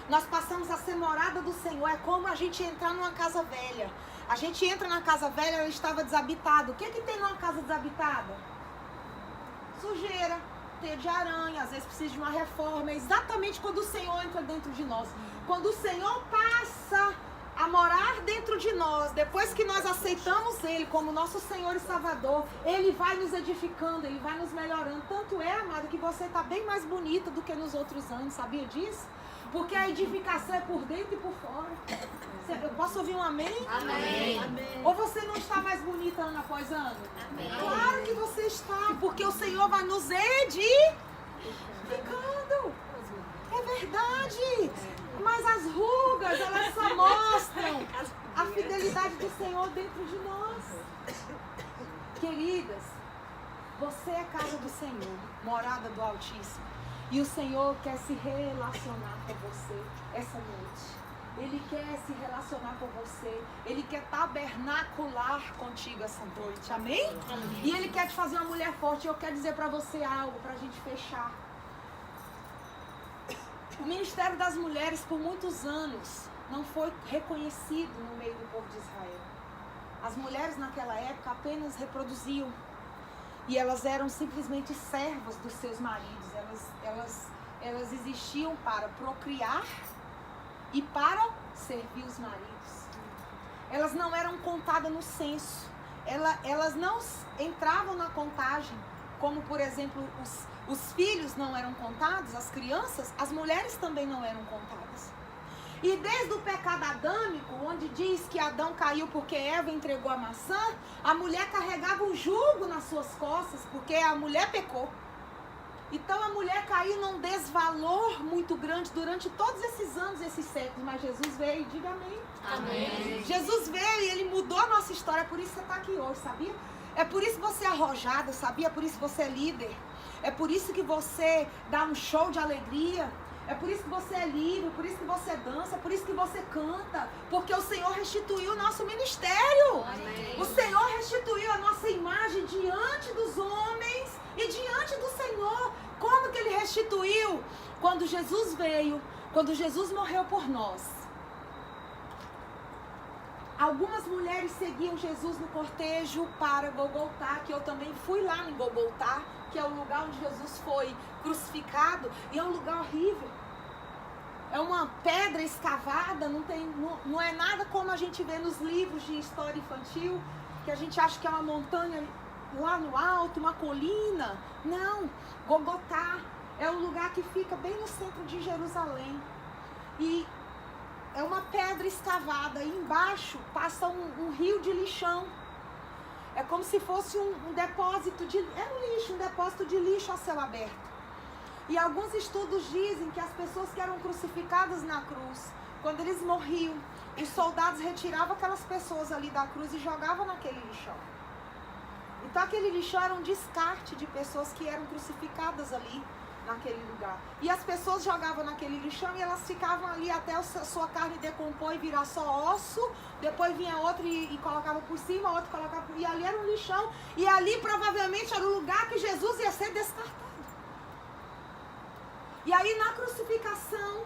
S6: nós passamos a ser morada do Senhor. É como a gente entrar numa casa velha. A gente entra na casa velha, ela estava desabitada. O que que tem numa casa desabitada? Sujeira, teia de aranha, às vezes precisa de uma reforma. É exatamente quando o Senhor entra dentro de nós. Quando o Senhor passa a morar dentro de nós, depois que nós aceitamos Ele como nosso Senhor e Salvador, Ele vai nos edificando, Ele vai nos melhorando. Tanto é, amada, que você está bem mais bonita do que nos outros anos, sabia disso? Porque a edificação é por dentro e por fora. Eu posso ouvir um amém?
S4: Amém.
S3: Amém.
S6: Ou você não está mais bonita ano após ano?
S4: Amém.
S6: Claro que você está, porque o Senhor vai nos edificando. É verdade. Mas as rugas, elas só mostram a fidelidade do Senhor dentro de nós. Queridas, você é casa do Senhor, morada do Altíssimo. E o Senhor quer se relacionar com você essa noite. Ele quer se relacionar com você. Ele quer tabernacular contigo essa noite. Amém? Amém. E Ele quer te fazer uma mulher forte. Eu quero dizer pra você algo, pra gente fechar. O Ministério das Mulheres, por muitos anos, não foi reconhecido no meio do povo de Israel. As mulheres naquela época apenas reproduziam. E elas eram simplesmente servas dos seus maridos. Elas existiam para procriar e para servir os maridos. Elas não eram contadas no censo. Elas não entravam na contagem. Como, por exemplo, os filhos não eram contados, as crianças, as mulheres também não eram contadas. E desde o pecado adâmico, onde diz que Adão caiu porque Eva entregou a maçã, a mulher carregava um jugo nas suas costas, porque a mulher pecou. Então a mulher caiu num desvalor muito grande durante todos esses anos, esses séculos. Mas Jesus veio, diga amém. Amém. Jesus veio e Ele mudou a nossa história, por isso você está aqui hoje, sabia? É por isso que você é arrojada, sabia? É por isso que você é líder. É por isso que você dá um show de alegria. É por isso que você é livre, por isso que você dança, por isso que você canta. Porque o Senhor restituiu o nosso ministério. Amém. O Senhor restituiu a nossa imagem diante dos homens e diante do Senhor. Como que Ele restituiu? Quando Jesus veio, quando Jesus morreu por nós. Algumas mulheres seguiam Jesus no cortejo para Golgotá, que eu também fui lá em Golgotá, que é o lugar onde Jesus foi crucificado, e é um lugar horrível. É uma pedra escavada, não é nada como a gente vê nos livros de história infantil, que a gente acha que é uma montanha lá no alto, uma colina. Não, Golgotá é um lugar que fica bem no centro de Jerusalém. E é uma pedra escavada, e embaixo passa um rio de lixão. É como se fosse um depósito de... É um lixo, um depósito de lixo a céu aberto. E alguns estudos dizem que as pessoas que eram crucificadas na cruz, quando eles morriam, os soldados retiravam aquelas pessoas ali da cruz e jogavam naquele lixão. Então aquele lixão era um descarte de pessoas que eram crucificadas ali naquele lugar. E as pessoas jogavam naquele lixão e elas ficavam ali até a sua carne decompor e virar só osso. Depois vinha outro e colocava por cima, outro colocava por... E ali era um lixão. E ali provavelmente era o lugar que Jesus ia ser descartado. E aí na crucificação,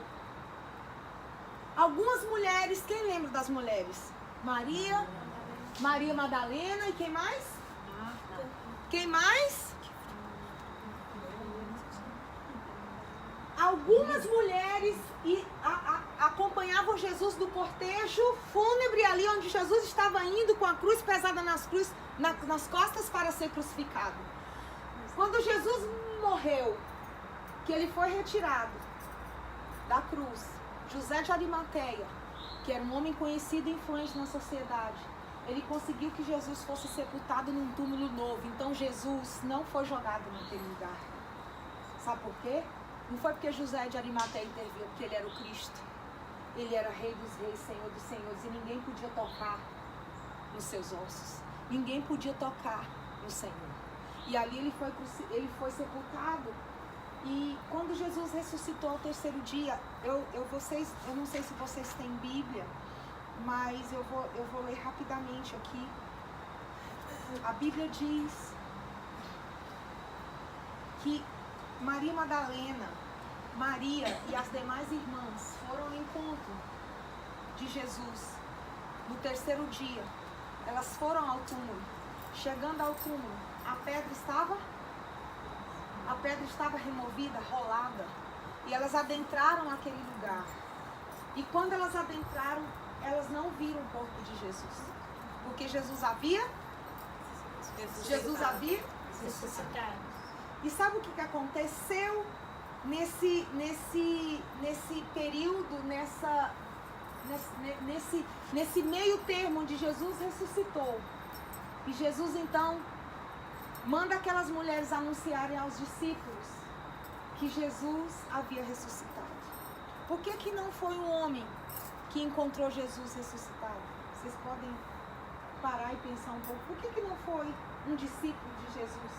S6: algumas mulheres, quem lembra das mulheres? Maria Madalena e quem mais? Quem mais? Algumas mulheres acompanhavam Jesus no cortejo fúnebre, ali onde Jesus estava indo com a cruz pesada nas costas para ser crucificado. Quando Jesus morreu, que Ele foi retirado da cruz, José de Arimateia, que era um homem conhecido e influente na sociedade, ele conseguiu que Jesus fosse sepultado num túmulo novo. Então Jesus não foi jogado naquele lugar. Sabe por quê? Não foi porque José de Arimateia interviu, porque ele era o Cristo. Ele era Rei dos Reis, Senhor dos Senhores, e ninguém podia tocar nos seus ossos. Ninguém podia tocar no Senhor. E ali ele foi sepultado. E quando Jesus ressuscitou ao terceiro dia, eu não sei se vocês têm Bíblia, mas eu vou ler rapidamente aqui. A Bíblia diz que Maria Madalena, Maria e as demais irmãs foram ao encontro de Jesus no terceiro dia. Elas foram ao túmulo. Chegando ao túmulo, a pedra estava removida, rolada. E elas adentraram aquele lugar. E quando elas adentraram, elas não viram o corpo de Jesus. Porque Jesus havia ressuscitado. E sabe o que aconteceu nesse período, nesse meio termo onde Jesus ressuscitou? E Jesus então manda aquelas mulheres anunciarem aos discípulos que Jesus havia ressuscitado. Por que não foi um homem que encontrou Jesus ressuscitado? Vocês podem parar e pensar um pouco. Por que não foi um discípulo de Jesus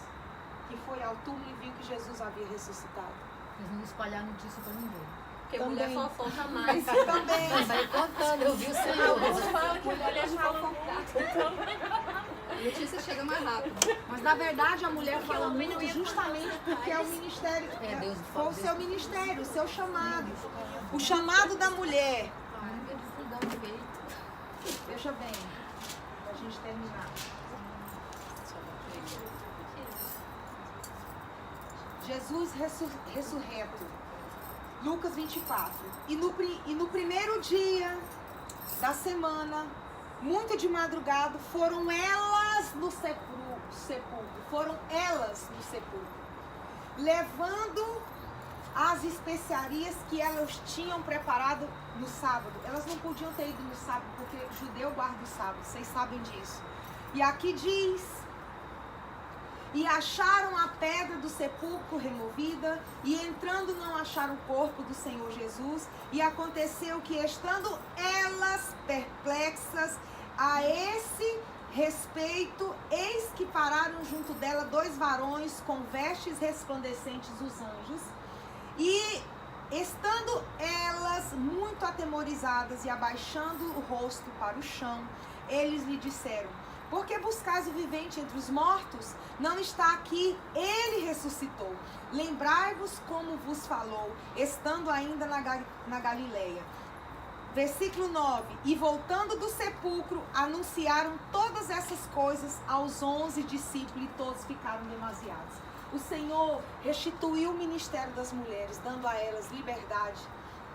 S6: que foi ao túmulo e viu que Jesus havia ressuscitado?
S7: Eles não espalharam notícia pra ninguém.
S4: Porque
S6: Também.
S4: mulher fofoca mais.
S6: Também.
S7: Sai contando, eu vi o Senhor.
S4: Alguns falam que mulher fala muito.
S8: A notícia chega mais rápido.
S6: Mas na verdade a mulher fala muito justamente porque é o ministério,
S7: Deus
S6: foi o seu ministério, o seu chamado. O chamado da mulher. Veja bem, pra gente terminar. Jesus ressurreto. Lucas 24. E no primeiro dia da semana, muito de madrugada, foram elas no sepulcro. Foram elas no sepulcro. Levando as especiarias que elas tinham preparado no sábado. Elas não podiam ter ido no sábado, porque judeu guarda o sábado. Vocês sabem disso. E aqui diz: e acharam a pedra do sepulcro removida, e entrando não acharam o corpo do Senhor Jesus. E aconteceu que, estando elas perplexas a esse respeito, eis que pararam junto dela 2 varões com vestes resplandecentes, os anjos. E estando elas muito atemorizadas e abaixando o rosto para o chão, eles lhe disseram: por que buscais o vivente entre os mortos? Não está aqui, ele ressuscitou. Lembrai-vos como vos falou, estando ainda na Galileia. Versículo 9. E voltando do sepulcro, anunciaram todas essas coisas aos 11 discípulos, e todos ficaram demasiados. O Senhor restituiu o ministério das mulheres, dando a elas liberdade,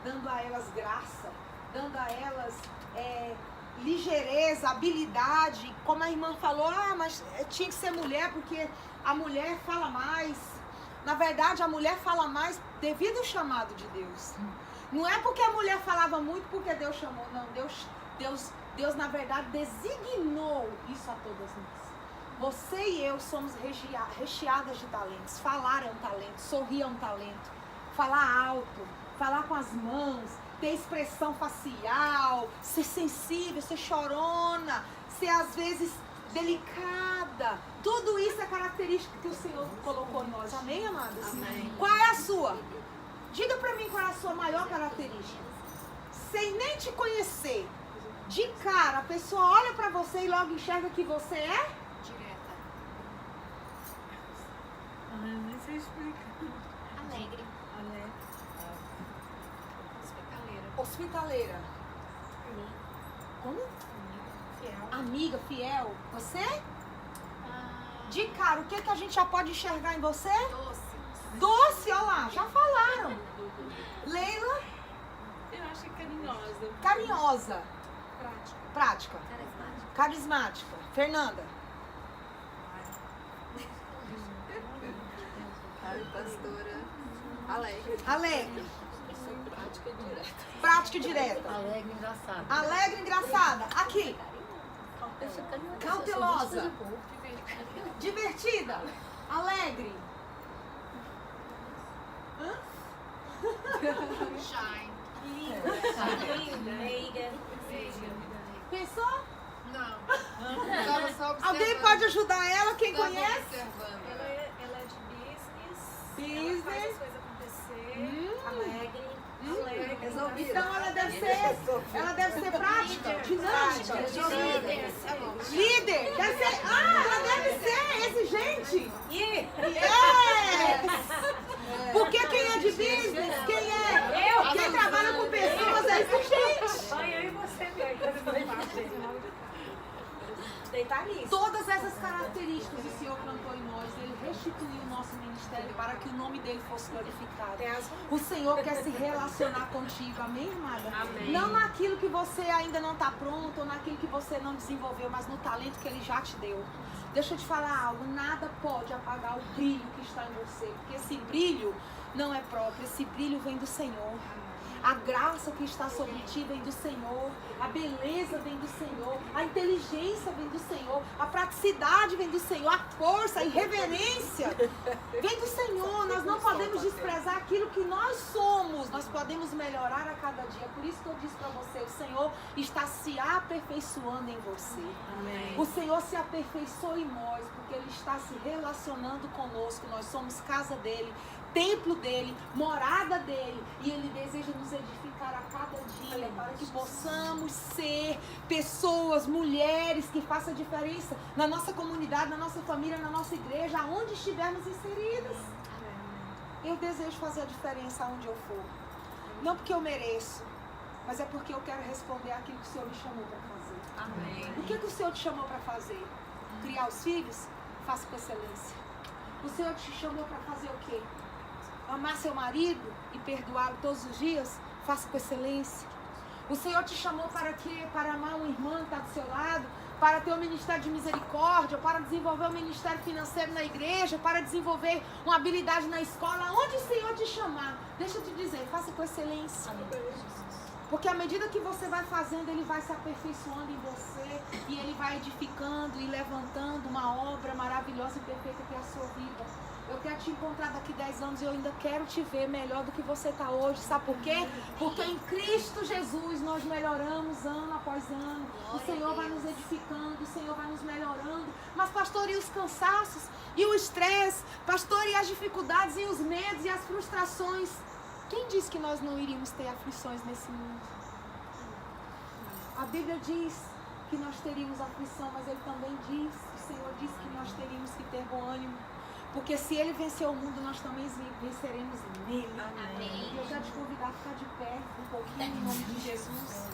S6: dando a elas graça, dando a elas ligeireza, habilidade. Como a irmã falou, mas tinha que ser mulher porque a mulher fala mais. Na verdade, a mulher fala mais devido ao chamado de Deus. Não é porque a mulher falava muito porque Deus chamou, não. Deus na verdade, designou isso a todas nós. Você e eu somos recheadas de talentos. Falar é um talento, sorrir é um talento, falar alto, falar com as mãos, ter expressão facial, ser sensível, ser chorona, ser às vezes delicada. Tudo isso é característica que o Senhor colocou em nós. Amém, amadas?
S4: Amém.
S6: Qual é a sua? Diga pra mim qual é a sua maior característica. Sem nem te conhecer, de cara, a pessoa olha pra você e logo enxerga que você é?
S4: Direta.
S3: Nem sei explicar.
S4: Alegre.
S6: Hospitaleira. Como?
S4: Fiel.
S6: Amiga, fiel. Você? De cara, o que a gente já pode enxergar em você?
S4: Doce.
S6: Doce, olha lá, já falaram. Leila?
S3: Eu acho que carinhosa.
S6: Carinhosa.
S3: Prática.
S6: Prática.
S4: Carismática.
S6: Carismática. Fernanda?
S8: Ai, pastora. Alegre.
S6: Alegre.
S8: Prática direta.
S6: Prática e direta.
S7: Alegre, engraçado.
S6: Alegre, engraçada. Aqui. Cautelosa. Divertida. Alegre.
S4: Shine.
S5: Meiga.
S6: Pensou?
S8: Não. Estava só observando.
S6: Alguém pode ajudar ela? Quem
S8: Estava
S6: conhece?
S8: observando.
S5: Ela é de business.
S6: Business.
S5: Ela faz as coisas acontecer. Alegre.
S8: Resolvida.
S6: Então ela deve ser prática, dinâmica. Líder. Deve ser, ela deve ser exigente. Yes. Porque quem é de business, quem trabalha com pessoas é exigente.
S5: Olha, eu e você, deitar nisso.
S6: Todas essas características o Senhor plantou em nós. Ele restituiu o nosso ministério para que o nome dele fosse glorificado. O Senhor quer se relacionar contigo, amém, amada?
S5: Amém.
S6: Não naquilo que você ainda não está pronto, ou naquilo que você não desenvolveu, mas no talento que ele já te deu. Deixa eu te falar algo, nada pode apagar o brilho que está em você, porque esse brilho não é próprio, esse brilho vem do Senhor. A graça que está sobre ti vem do Senhor. A beleza vem do Senhor. A inteligência vem do Senhor. A praticidade vem do Senhor. A força, a irreverência vem do Senhor. Nós não podemos desprezar aquilo que nós somos. Nós podemos melhorar a cada dia. Por isso que eu disse para você, o Senhor está se aperfeiçoando em você.
S1: Amém.
S6: O Senhor se aperfeiçoou em nós, porque Ele está se relacionando conosco. Nós somos casa dEle, templo dEle, morada dEle. E Ele deseja nos edificar a cada dia, para que possamos ser pessoas, mulheres que façam diferença na nossa comunidade, na nossa família, na nossa igreja, aonde estivermos inseridas. Eu desejo fazer a diferença aonde eu for. Não porque eu mereço, mas é porque eu quero responder aquilo que o Senhor me chamou para fazer.
S1: Amém.
S6: O que o Senhor te chamou para fazer? Criar os filhos? Faça com excelência. O Senhor te chamou para fazer o quê? Amar seu marido e perdoá-lo todos os dias? Faça com excelência. O Senhor te chamou para quê? Para amar um irmão que está do seu lado? Para ter um ministério de misericórdia? Para desenvolver um ministério financeiro na igreja? Para desenvolver uma habilidade na escola? Onde o Senhor te chamar? Deixa eu te dizer, faça com excelência. Porque à medida que você vai fazendo, Ele vai se aperfeiçoando em você. E Ele vai edificando e levantando uma obra maravilhosa e perfeita que é a sua vida. Eu quero te encontrar daqui 10 anos e eu ainda quero te ver melhor do que você está hoje. Sabe por quê? Porque em Cristo Jesus nós melhoramos ano após ano. O Senhor vai nos edificando, o Senhor vai nos melhorando. Mas, pastor, e os cansaços? E o estresse? Pastor, e as dificuldades? E os medos? E as frustrações? Quem disse que nós não iríamos ter aflições nesse mundo? A Bíblia diz que nós teríamos aflição, mas Ele também diz, o Senhor disse que nós teríamos que ter bom ânimo. Porque se Ele venceu o mundo, nós também venceremos nele.
S1: Amém.
S6: E eu quero te convidar a ficar de pé um pouquinho em nome de Jesus.